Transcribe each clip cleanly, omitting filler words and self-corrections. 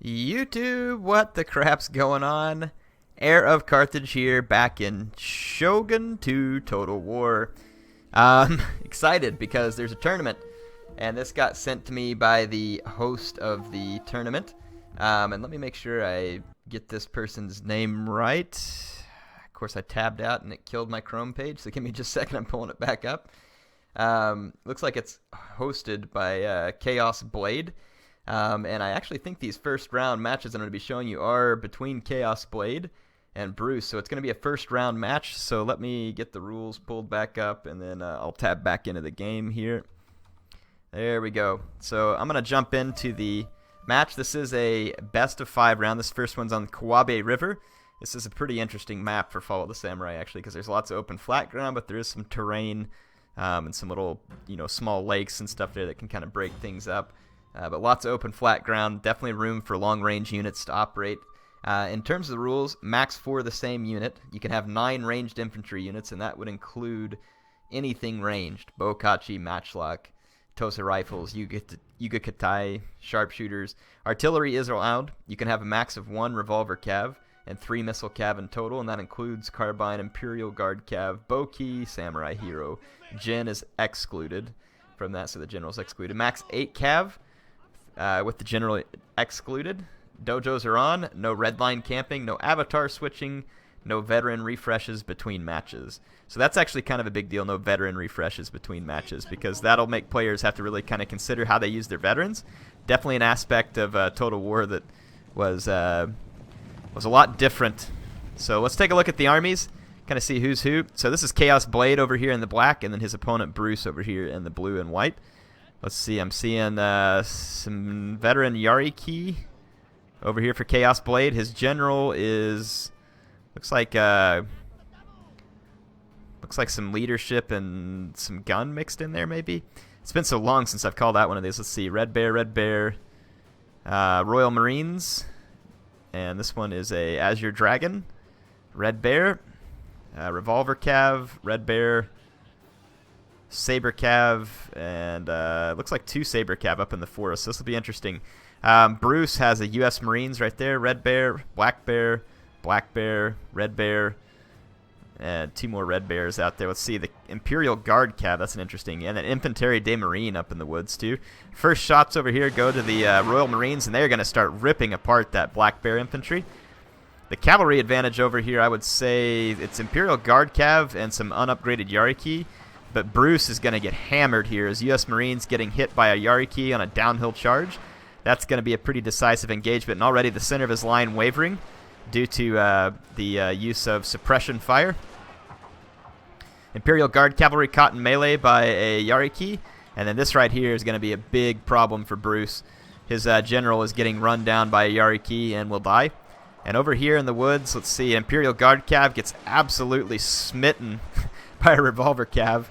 YouTube, what the crap's going on? HeirofCarthage here, back in Shogun 2 Total War. Excited because there's a tournament, and this got sent to me by the host of the tournament. And let me make sure I get this person's name right. Of course, I tabbed out and it killed my Chrome page, so give me just a second, I'm pulling it back up. Looks like it's hosted by Chaos Blade. And I actually think these first round matches I'm going to be showing you are between Chaos Blade and Bruce. So it's going to be a first round match. So let me get the rules pulled back up, and then I'll tab back into the game here. There we go. So I'm going to jump into the match. This is a best of 5 round. This first one's on the Kabe River. This is a pretty interesting map for Follow the Samurai, actually, because there's lots of open flat ground, but there is some terrain and some little, small lakes and stuff there that can kind of break things up. But lots of open flat ground, definitely room for long-range units to operate. In terms of the rules, max 4 of the same unit. You can have 9 ranged infantry units, and that would include anything ranged. Bokachi, matchlock, Tosa rifles, Yuga-Katai, sharpshooters. Artillery is allowed. You can have a max of 1 revolver cav and 3 missile cav in total, and that includes carbine, Imperial Guard cav, Boki, Samurai Hero. Jin is excluded from that, so the general's excluded. Max 8 cav. With the general excluded. Dojos are on. No red line camping. No avatar switching. No veteran refreshes between matches. So that's actually kind of a big deal, no veteran refreshes between matches, because that'll make players have to really kind of consider how they use their veterans. Definitely an aspect of Total War that was a lot different. So let's take a look at the armies, kind of see who's who. So this is Chaos Blade over here in the black, and then his opponent Bruce over here in the blue and white. Let's see, I'm seeing some veteran Yariki over here for Chaos Blade. His general looks like some leadership and some gun mixed in there, maybe. It's been so long since I've called out one of these. Let's see, Red Bear, Royal Marines, and this one is a Azure Dragon, Red Bear, Revolver Cav, Red Bear, Saber Cav, and looks like 2 Saber Cav up in the forest. So this will be interesting. Bruce has a U.S. Marines right there. Red Bear, Black Bear, Red Bear, and 2 more Red Bears out there. Let's see, the Imperial Guard Cav, that's an interesting, and an Infantry de Marine up in the woods too. First shots over here go to the Royal Marines, and they're going to start ripping apart that Black Bear Infantry. The cavalry advantage over here, I would say it's Imperial Guard Cav and some unupgraded Yariki. But Bruce is going to get hammered here as U.S. Marines getting hit by a Yariki on a downhill charge. That's going to be a pretty decisive engagement, and already the center of his line wavering due to the use of suppression fire. Imperial Guard Cavalry caught in melee by a Yariki, and then this right here is going to be a big problem for Bruce. His general is getting run down by a Yariki and will die. And over here in the woods, let's see, Imperial Guard Cav gets absolutely smitten by a Revolver Cav.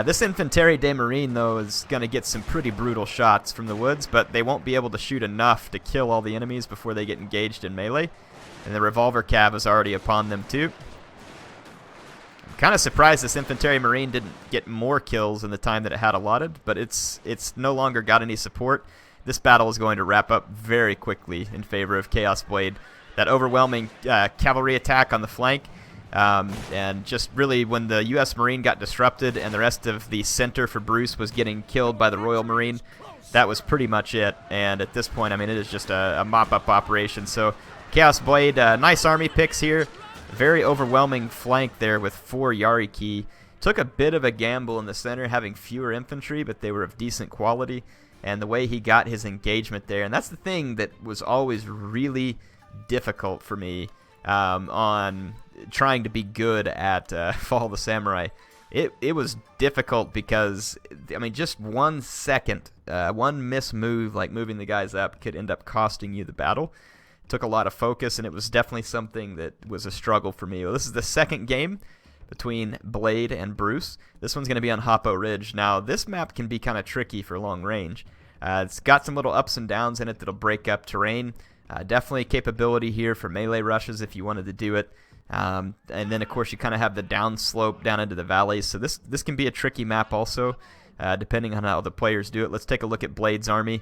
This Infantry de Marine, though, is going to get some pretty brutal shots from the woods, but they won't be able to shoot enough to kill all the enemies before they get engaged in melee. And the Revolver Cav is already upon them, too. I'm kind of surprised this Infantry Marine didn't get more kills in the time that it had allotted, but it's no longer got any support. This battle is going to wrap up very quickly in favor of Chaos Blade. That overwhelming cavalry attack on the flank. And just really when the U.S. Marine got disrupted and the rest of the center for Bruce was getting killed by the Royal Marine, that was pretty much it. And at this point, I mean, it is just a mop-up operation. So Chaos Blade, nice army picks here. Very overwhelming flank there with 4 Yariki. Took a bit of a gamble in the center, having fewer infantry, but they were of decent quality. And the way he got his engagement there, and that's the thing that was always really difficult for me on trying to be good at Follow the Samurai. It was difficult because, I mean, just 1 second, one mismove, like moving the guys up, could end up costing you the battle. It took a lot of focus, and it was definitely something that was a struggle for me. Well, this is the second game between Blade and Bruce. This one's going to be on Hojo Ridge. Now, this map can be kind of tricky for long range. It's got some little ups and downs in it that'll break up terrain. Definitely capability here for melee rushes if you wanted to do it. And then, of course, you kind of have the down slope down into the valleys. So this can be a tricky map also, depending on how the players do it. Let's take a look at Blade's army.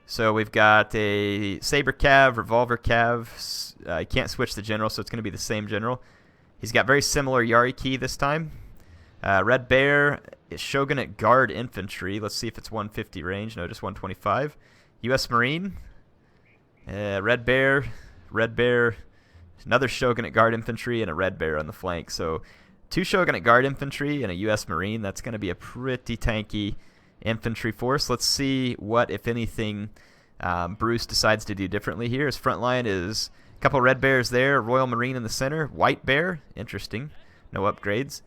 So we've got a Saber Cav, Revolver Cav. I can't switch the general, so it's going to be the same general. He's got very similar Yari Key this time. Red Bear is Shogunate Guard Infantry. Let's see if it's 150 range. No, just 125. U.S. Marine. Red Bear. Another Shogunate Guard Infantry and a Red Bear on the flank. So 2 Shogunate Guard Infantry and a U.S. Marine. That's going to be a pretty tanky infantry force. Let's see what, if anything, Bruce decides to do differently here. His front line is a couple Red Bears there, Royal Marine in the center, White Bear, interesting, no upgrades,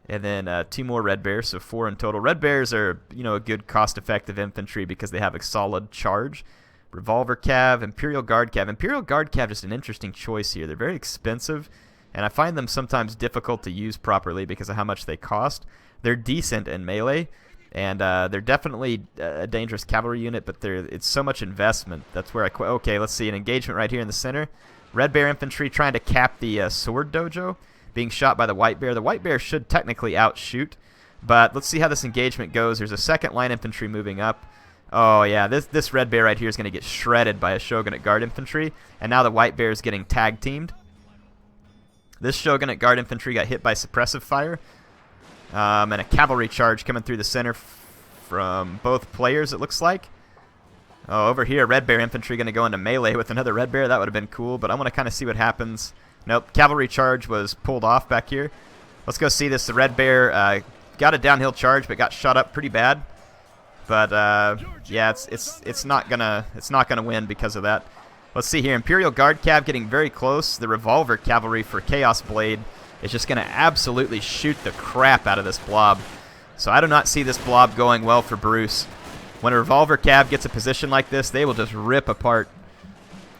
and then 2 more Red Bears, so 4 in total. Red Bears are, a good cost-effective infantry because they have a solid charge. Revolver Cav, Imperial Guard Cav. Imperial Guard Cav is an interesting choice here. They're very expensive, and I find them sometimes difficult to use properly because of how much they cost. They're decent in melee, and they're definitely a dangerous cavalry unit, but it's so much investment. That's where okay, let's see, an engagement right here in the center. Red Bear Infantry trying to cap the Sword Dojo, being shot by the White Bear. The White Bear should technically outshoot, but let's see how this engagement goes. There's a second line infantry moving up. Oh, yeah, this Red Bear right here is going to get shredded by a Shogunate Guard Infantry, and now the White Bear is getting tag-teamed. This Shogunate Guard Infantry got hit by suppressive fire. And a cavalry charge coming through the center from both players, it looks like. Oh, over here, Red Bear Infantry going to go into melee with another Red Bear. That would have been cool, but I want to kind of see what happens. Nope, cavalry charge was pulled off back here. Let's go see this. The Red Bear got a downhill charge, but got shot up pretty bad. But yeah, it's not gonna win because of that. Let's see here. Imperial Guard Cav getting very close. The Revolver Cavalry for Chaos Blade is just going to absolutely shoot the crap out of this blob. So I do not see this blob going well for Bruce. When a Revolver Cav gets a position like this, they will just rip apart.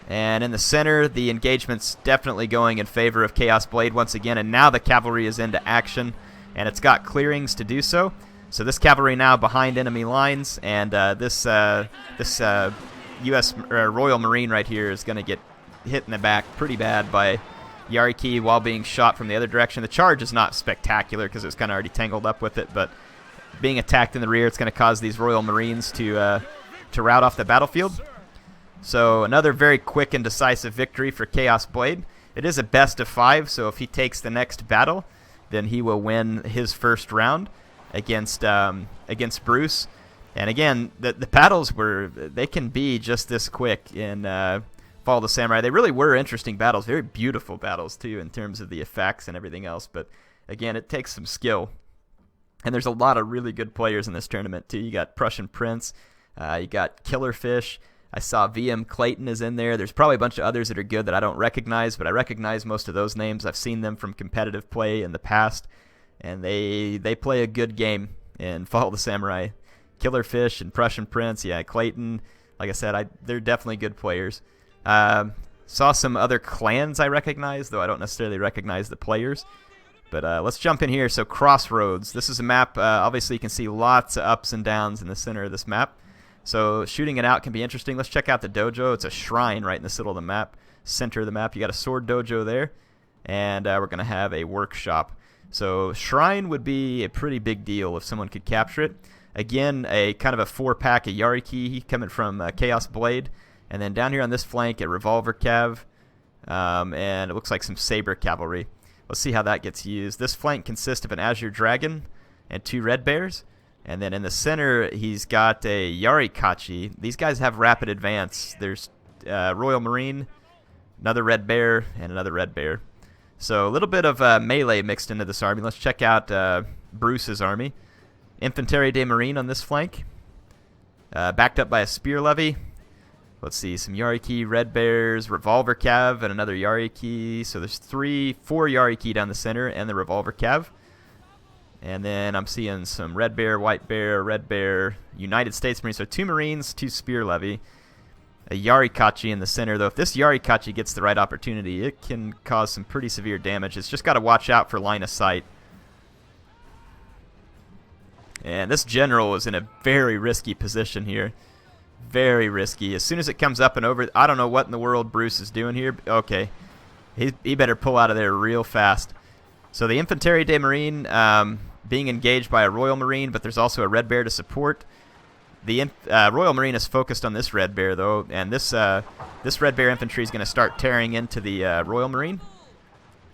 And in the center, the engagement's definitely going in favor of Chaos Blade once again, and now the cavalry is into action, and it's got clearings to do so. So this cavalry now behind enemy lines, and this U.S. Royal Marine right here is going to get hit in the back pretty bad by Yariki while being shot from the other direction. The charge is not spectacular because it's kind of already tangled up with it, but being attacked in the rear, it's going to cause these Royal Marines to rout off the battlefield. So another very quick and decisive victory for Chaos Blade. It is a best of 5, so if he takes the next battle, then he will win his first round against Bruce. And again, the battles they can be just this quick in Fall of the Samurai. They really were interesting battles, very beautiful battles too in terms of the effects and everything else. But again, it takes some skill. And there's a lot of really good players in this tournament too. You got Prussian Prince, you got Killerfish. I saw VM Clayton is in there. There's probably a bunch of others that are good that I don't recognize, but I recognize most of those names. I've seen them from competitive play in the past, and they play a good game in Fall of the Samurai. Killerfish and Prussian Prince, yeah, Clayton. Like I said, they're definitely good players. Saw some other clans I recognize, though I don't necessarily recognize the players. But let's jump in here. So Crossroads. This is a map. Obviously, you can see lots of ups and downs in the center of this map. So shooting it out can be interesting. Let's check out the dojo. It's a shrine right in the middle of the map, center of the map. You got a sword dojo there, and we're going to have a workshop. So shrine would be a pretty big deal if someone could capture it. Again, a kind of a 4-pack of Yariki coming from Chaos Blade. And then down here on this flank, a Revolver Cav, and it looks like some Saber Cavalry. Let's see how that gets used. This flank consists of an Azure Dragon and 2 Red Bears. And then in the center, he's got a Yarikachi. These guys have rapid advance. There's Royal Marine, another Red Bear, and another Red Bear. So a little bit of melee mixed into this army. Let's check out Bruce's army. Infanterie de Marine on this flank, backed up by a Spear Levy. Let's see, some Yariki, Red Bears, Revolver Cav, and another Yariki. So there's 4 Yariki down the center, and the Revolver Cav. And then I'm seeing some Red Bear, White Bear, Red Bear, United States Marines. So 2 Marines, 2 Spear Levy. A Yarikachi in the center, though. If this Yarikachi gets the right opportunity, it can cause some pretty severe damage. It's just got to watch out for line of sight. And this general is in a very risky position here. Very risky. As soon as it comes up and over, I don't know what in the world Bruce is doing here. Okay. He better pull out of there real fast. So the Infanterie de Marine being engaged by a Royal Marine, but there's also a Red Bear to support. The Royal Marine is focused on this Red Bear, though, and this Red Bear infantry is going to start tearing into the Royal Marine.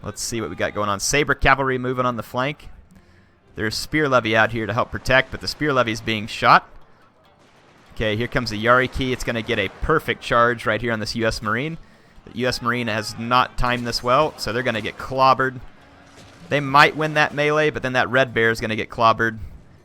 Let's see what we got going on. Saber Cavalry moving on the flank. There's Spear Levy out here to help protect, but the Spear Levy is being shot. Okay, here comes the Yariki. It's going to get a perfect charge right here on this U.S. Marine. The U.S. Marine has not timed this well, so they're going to get clobbered. They might win that melee, but then that Red Bear is going to get clobbered.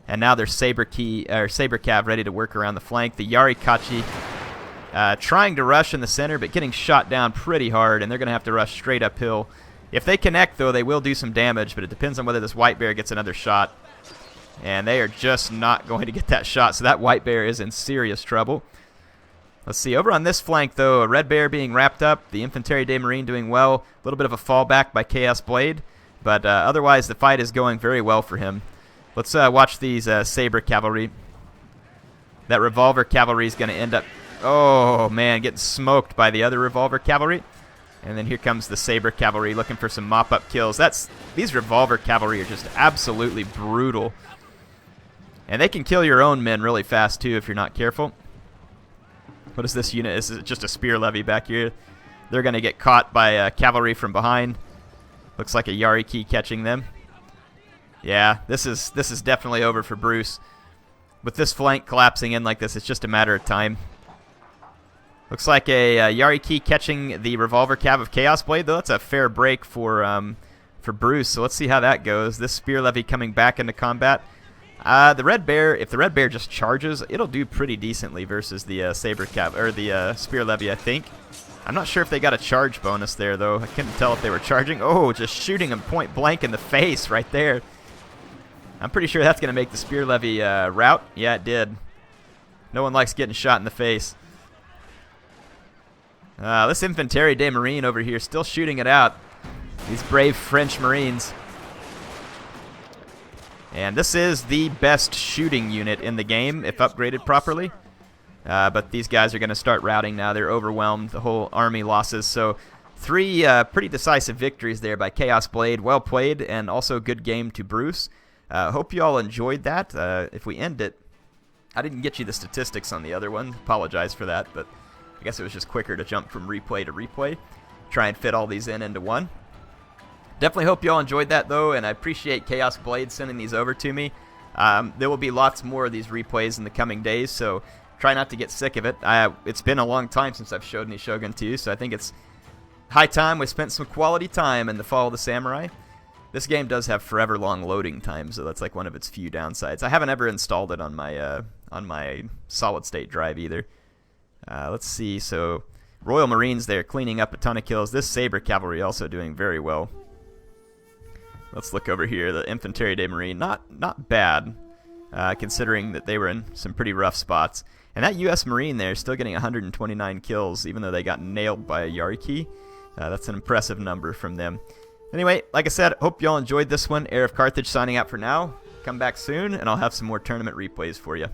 And now there's Saber Cav ready to work around the flank. The Yarikachi trying to rush in the center, but getting shot down pretty hard, and they're going to have to rush straight uphill. If they connect, though, they will do some damage, but it depends on whether this White Bear gets another shot. And they are just not going to get that shot, so that White Bear is in serious trouble. Let's see, over on this flank, though, a Red Bear being wrapped up, the Infantry de Marine doing well, a little bit of a fallback by Chaos Blade, but otherwise the fight is going very well for him. Let's watch these Saber Cavalry. That Revolver Cavalry is going to end up, oh man, getting smoked by the other Revolver Cavalry. And then here comes the Saber Cavalry looking for some mop-up kills. These Revolver Cavalry are just absolutely brutal. And they can kill your own men really fast, too, if you're not careful. What is this unit? This is just a Spear Levy back here. They're going to get caught by cavalry from behind. Looks like a Yariki catching them. Yeah, this is definitely over for Bruce. With this flank collapsing in like this, it's just a matter of time. Looks like a Yariki catching the Revolver Cav of Chaos Blade, though. That's a fair break for Bruce, so let's see how that goes. This Spear Levy coming back into combat. The Red Bear, if the Red Bear just charges, it'll do pretty decently versus the Saber Cav, or the Spear Levy, I think. I'm not sure if they got a charge bonus there, though. I couldn't tell if they were charging. Oh, just shooting him point blank in the face right there. I'm pretty sure that's going to make the Spear Levy rout. Yeah, it did. No one likes getting shot in the face. This Infantry de Marine over here still shooting it out. These brave French Marines. And this is the best shooting unit in the game, if upgraded properly. But these guys are going to start routing now. They're overwhelmed. The whole army losses. So 3 pretty decisive victories there by Chaos Blade. Well played, and also good game to Bruce. Hope you all enjoyed that. If we end it, I didn't get you the statistics on the other one. Apologize for that, but I guess it was just quicker to jump from replay to replay. Try and fit all these into one. Definitely hope you all enjoyed that, though, and I appreciate Chaos Blade sending these over to me. There will be lots more of these replays in the coming days, so try not to get sick of it. It's been a long time since I've showed any Shogun 2, so I think it's high time we spent some quality time in the Fall of the Samurai. This game does have forever long loading time, so that's like one of its few downsides. I haven't ever installed it on my solid state drive either. Let's see. So Royal Marines there cleaning up a ton of kills. This Saber Cavalry also doing very well. Let's look over here. The Infantry de Marine, not bad, considering that they were in some pretty rough spots. And that U.S. Marine there is still getting 129 kills, even though they got nailed by a Yariki. That's an impressive number from them. Anyway, like I said, hope you all enjoyed this one. HeirofCarthage signing out for now. Come back soon, and I'll have some more tournament replays for you.